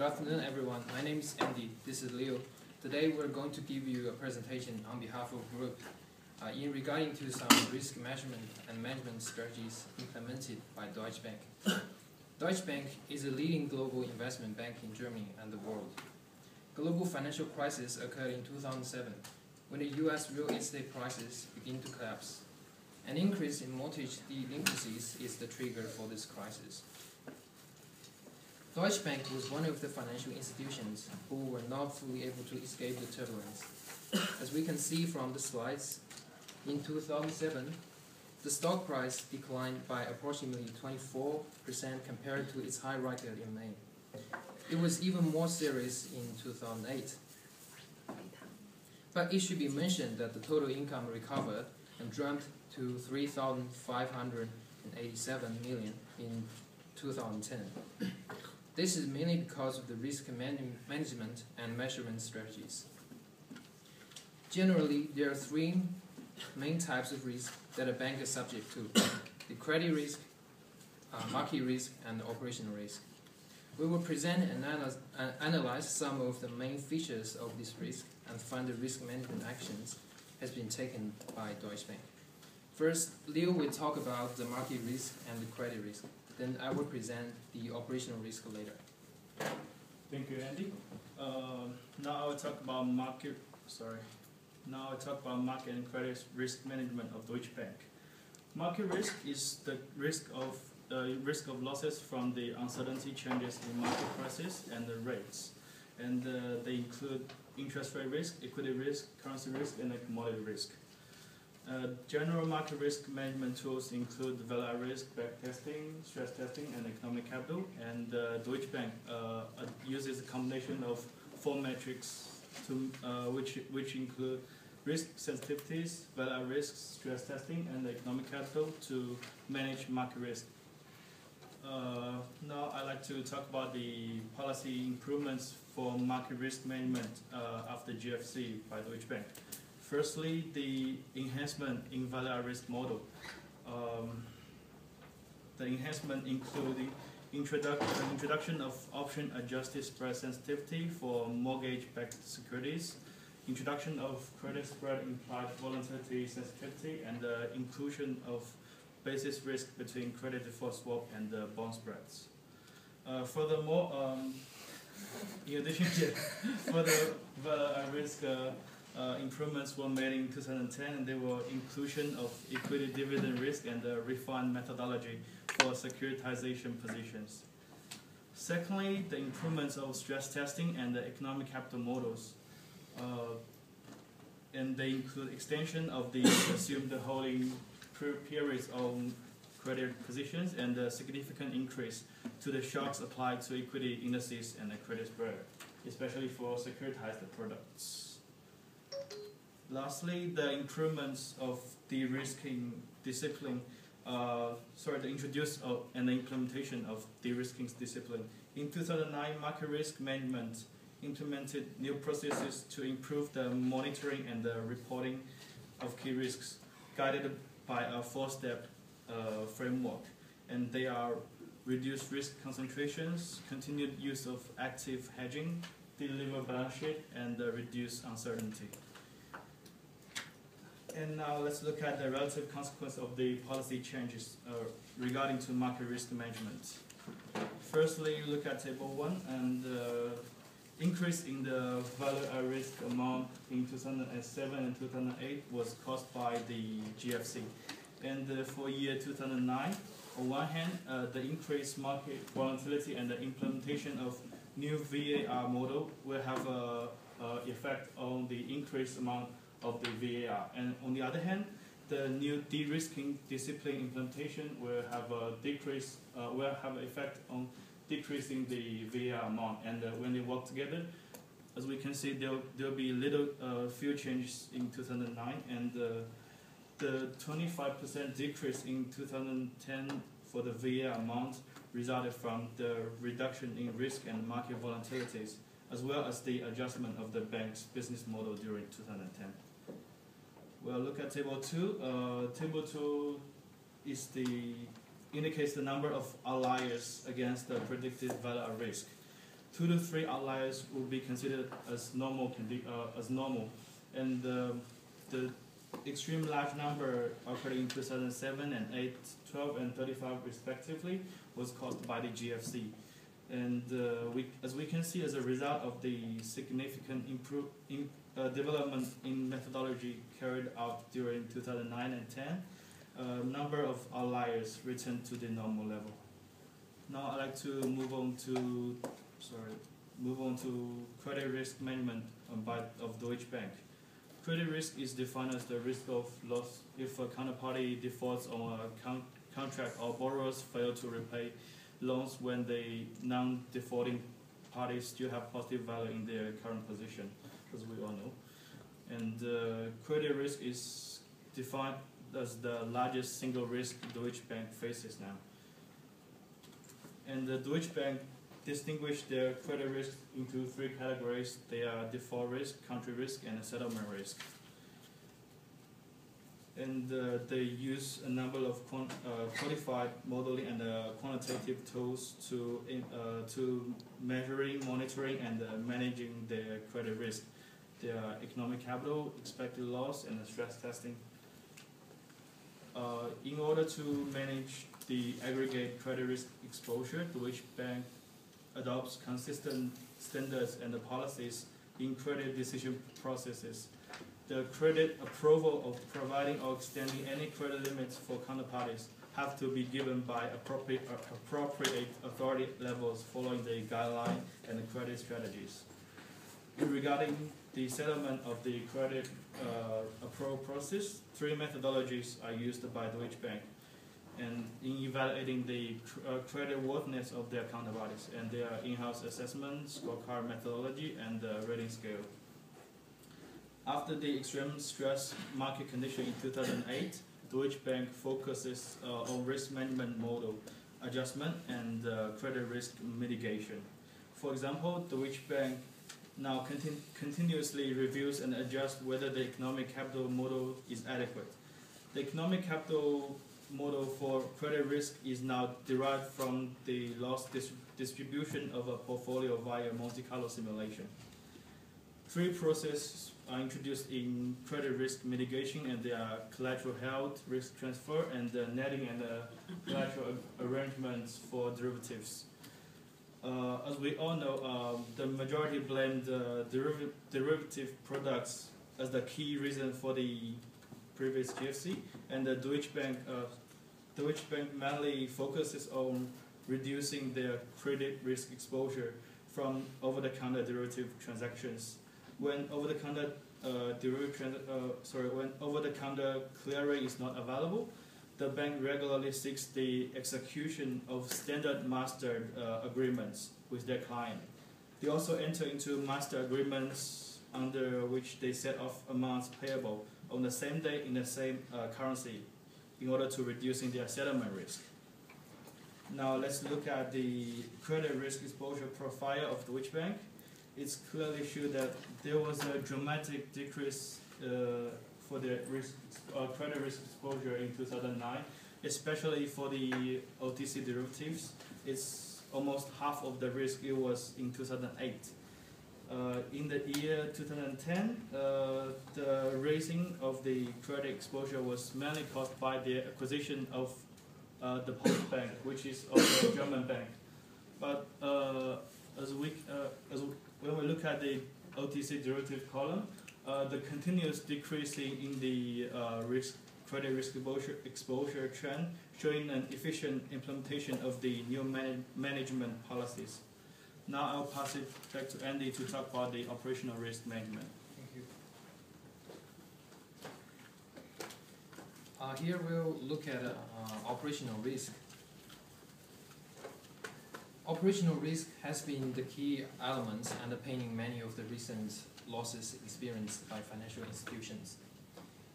Good afternoon, everyone. My name is Andy. This is Leo. Today we're going to give you a presentation on behalf of Group in regarding to some risk measurement and management strategies implemented by Deutsche Bank. Deutsche Bank is a leading global investment bank in Germany and the world. Global financial crisis occurred in 2007 when the U.S. real estate prices began to collapse. An increase in mortgage delinquencies is the trigger for this crisis. Deutsche Bank was one of the financial institutions who were not fully able to escape the turbulence. As we can see from the slides, in 2007, the stock price declined by approximately 24% compared to its high record in May. It was even more serious in 2008. But it should be mentioned that the total income recovered and jumped to 3,587 million in 2010. This is mainly because of the risk management and measurement strategies. Generally, there are three main types of risk that a bank is subject to: the credit risk, market risk, and operational risk. We will present and analyze some of the main features of this risk and find the risk management actions has been taken by Deutsche Bank. First, Leo will talk about the market risk and the credit risk. Then I will present the operational risk later. Thank you, Andy. Now I will talk about market and credit risk management of Deutsche Bank. Market risk is the risk of losses from the uncertainty changes in market prices and the rates, and they include interest rate risk, equity risk, currency risk, and commodity risk. General market risk management tools include value risk, backtesting, stress testing, and economic capital. And Deutsche Bank uses a combination of four metrics which include risk sensitivities, value risks, stress testing, and economic capital to manage market risk. Now I'd like to talk about the policy improvements for market risk management after GFC by Deutsche Bank. Firstly, the enhancement in value risk model. The enhancement including introduction of option adjusted spread sensitivity for mortgage-backed securities, introduction of credit spread implied volatility sensitivity, and the inclusion of basis risk between credit default swap and bond spreads. Furthermore, in addition to further risk improvements were made in 2010, and there were inclusion of equity dividend risk and the refund methodology for securitization positions. Secondly, the improvements of stress testing and the economic capital models, and they include extension of the assumed holding periods of credit positions and a significant increase to the shocks applied to equity indices and the credit spread, especially for securitized products. Lastly, the improvements of de-risking discipline, the introduce of and the implementation of de-risking discipline. In 2009, market risk management implemented new processes to improve the monitoring and the reporting of key risks, guided by a four-step framework. And they are reduced risk concentrations, continued use of active hedging, deliver balance sheet, and reduce uncertainty. And now let's look at the relative consequence of the policy changes regarding to market risk management. Firstly, look at table 1, and increase in the value at risk amount in 2007 and 2008 was caused by the GFC. And for year 2009, on one hand, the increased market volatility and the implementation of new VAR model will have an effect on the increased amount of the VAR. And on the other hand, the new de-risking discipline implementation will have a decrease, will have an effect on decreasing the VAR amount. And when they work together, as we can see, there'll be few changes in 2009, and the 25% decrease in 2010 for the VAR amount resulted from the reduction in risk and market volatilities, as well as the adjustment of the bank's business model during 2010. Well, look at table 2. Table 2 indicates the number of outliers against the predicted value at risk. 2 to 3 outliers will be considered as normal, and the extreme large number occurred in 2007 and 8, 12, and 35 respectively was caused by the GFC. And as we can see, as a result of the significant development in methodology carried out during 2009 and 10, number of outliers returned to the normal level. Now I'd like to move on to credit risk management of Deutsche Bank. Credit risk is defined as the risk of loss if a counterparty defaults on a contract or borrowers fail to repay loans when the non-defaulting parties still have positive value in their current position, as we all know. And credit risk is defined as the largest single risk Deutsche Bank faces now. And the Deutsche Bank distinguish their credit risk into 3 categories. They are default risk, country risk, and settlement risk. And they use a number of qualified modeling and quantitative tools to measuring, monitoring, and managing their credit risk. Their economic capital, expected loss, and stress testing. In order to manage the aggregate credit risk exposure, Deutsche Bank adopts consistent standards and policies in credit decision processes. The credit approval of providing or extending any credit limits for counterparties have to be given by appropriate authority levels following the guideline and the credit strategies. Regarding the settlement of the credit approval process, 3 methodologies are used by Deutsche Bank and in evaluating the credit worthiness of their counterparties, and their in-house assessment, scorecard methodology, and rating scale. After the extreme stress market condition in 2008, Deutsche Bank focuses on risk management model adjustment and credit risk mitigation. For example, Deutsche Bank now continuously reviews and adjusts whether the economic capital model is adequate. The economic capital model for credit risk is now derived from the loss distribution of a portfolio via Monte Carlo simulation. 3 processes are introduced in credit risk mitigation, and they are collateral held, risk transfer, and netting and collateral arrangements for derivatives. As we all know, the majority blame the derivative products as the key reason for the previous GFC, and the Deutsche Bank mainly focuses on reducing their credit risk exposure from over-the-counter derivative transactions. When over-the-counter clearing is not available, the bank regularly seeks the execution of standard master agreements with their client. They also enter into master agreements under which they set off amounts payable on the same day in the same currency in order to reducing their settlement risk. Now let's look at the credit risk exposure profile of Deutsche Bank. It's clearly shown that there was a dramatic decrease for the credit risk exposure in 2009, especially for the OTC derivatives. It's almost half of the risk it was in 2008. In the year 2010, the raising of the credit exposure was mainly caused by the acquisition of the Postbank, which is also a German bank. But when we look at the OTC derivative column, the continuous decreasing in the credit risk exposure trend, showing an efficient implementation of the new management policies. Now I'll pass it back to Andy to talk about the operational risk management. Thank you. Here we'll look at operational risk. Operational risk has been the key element underpinning many of the recent losses experienced by financial institutions.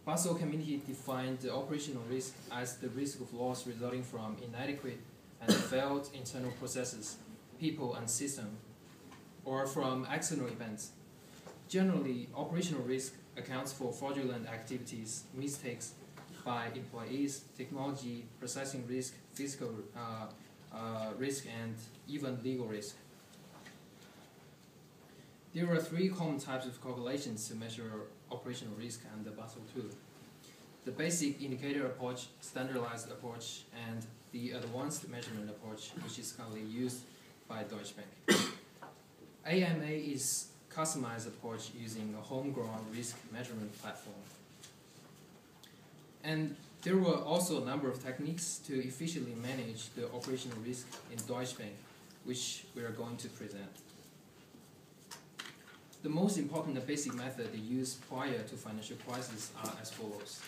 Basel Committee defined the operational risk as the risk of loss resulting from inadequate and failed internal processes, people and system, or from external events. Generally, operational risk accounts for fraudulent activities, mistakes by employees, technology, processing risk, physical risk, and even legal risk. There are three common types of calculations to measure operational risk under Basel II. The basic indicator approach, standardized approach, and the advanced measurement approach, which is currently used by Deutsche Bank. AMA is customized approach using a homegrown risk measurement platform. And there were also a number of techniques to efficiently manage the operational risk in Deutsche Bank, which we are going to present. The most important and basic method used prior to financial crisis are as follows.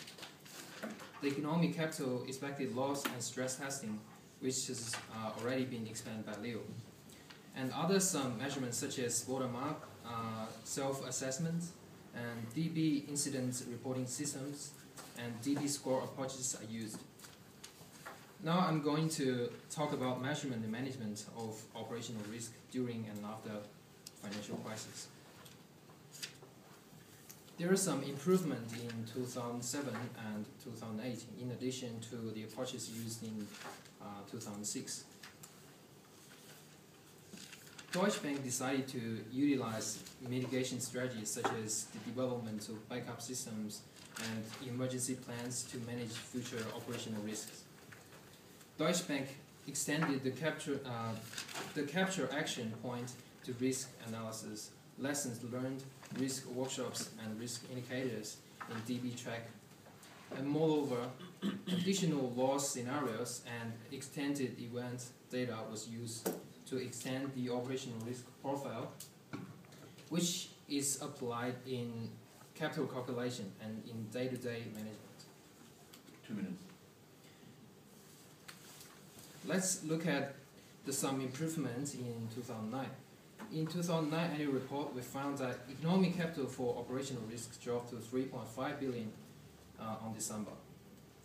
The economic capital expected loss and stress testing, which has already been explained by Leo. And other some measurements such as bottom-up, self-assessment, and DB incident reporting systems, and DB score approaches are used. Now I'm going to talk about measurement and management of operational risk during and after financial crisis. There is some improvement in 2007 and 2008 in addition to the approaches used in 2006. Deutsche Bank decided to utilize mitigation strategies such as the development of backup systems and emergency plans to manage future operational risks. Deutsche Bank extended the capture action point to risk analysis, lessons learned, risk workshops, and risk indicators in DB track. And moreover, additional loss scenarios and extended event data was used to extend the operational risk profile, which is applied in capital calculation and in day-to-day management. 2 minutes. Let's look at some improvements in 2009. In 2009 annual report, we found that economic capital for operational risks dropped to 3.5 billion on December,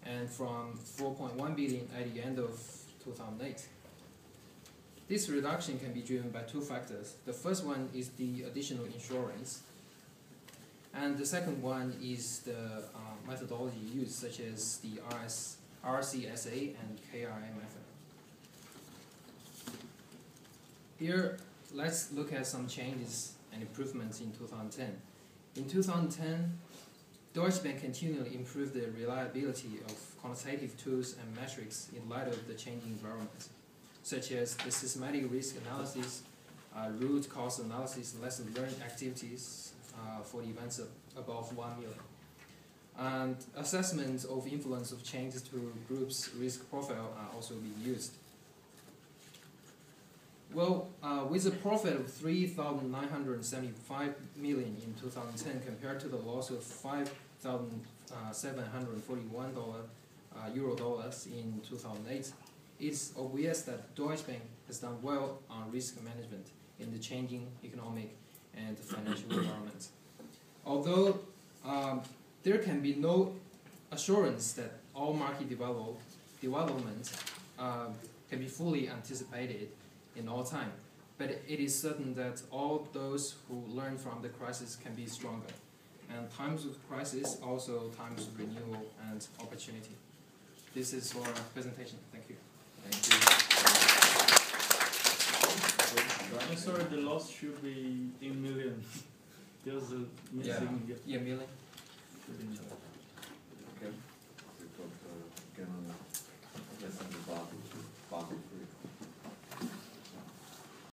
and from 4.1 billion at the end of 2008. This reduction can be driven by two factors. The first one is the additional insurance, and the second one is the methodology used, such as the RCSA and KRA method. Here, let's look at some changes and improvements in 2010. In 2010, Deutsche Bank continually improved the reliability of quantitative tools and metrics in light of the changing environment, such as the systematic risk analysis, root cause analysis, lesson learned activities for the events above 1 million, and assessment of influence of changes to groups' risk profile are also being used. Well, with a profit of 3,975 million in 2010 compared to the loss of 5,741 euro dollars in 2008, it's obvious that Deutsche Bank has done well on risk management in the changing economic and financial environment. Although there can be no assurance that all market development can be fully anticipated in all time, but it is certain that all those who learn from the crisis can be stronger. And times of crisis also times of renewal and opportunity. This is for our presentation. Thank you. Thank you. I'm sorry, the loss should be in million. There's a missing. Yeah, million.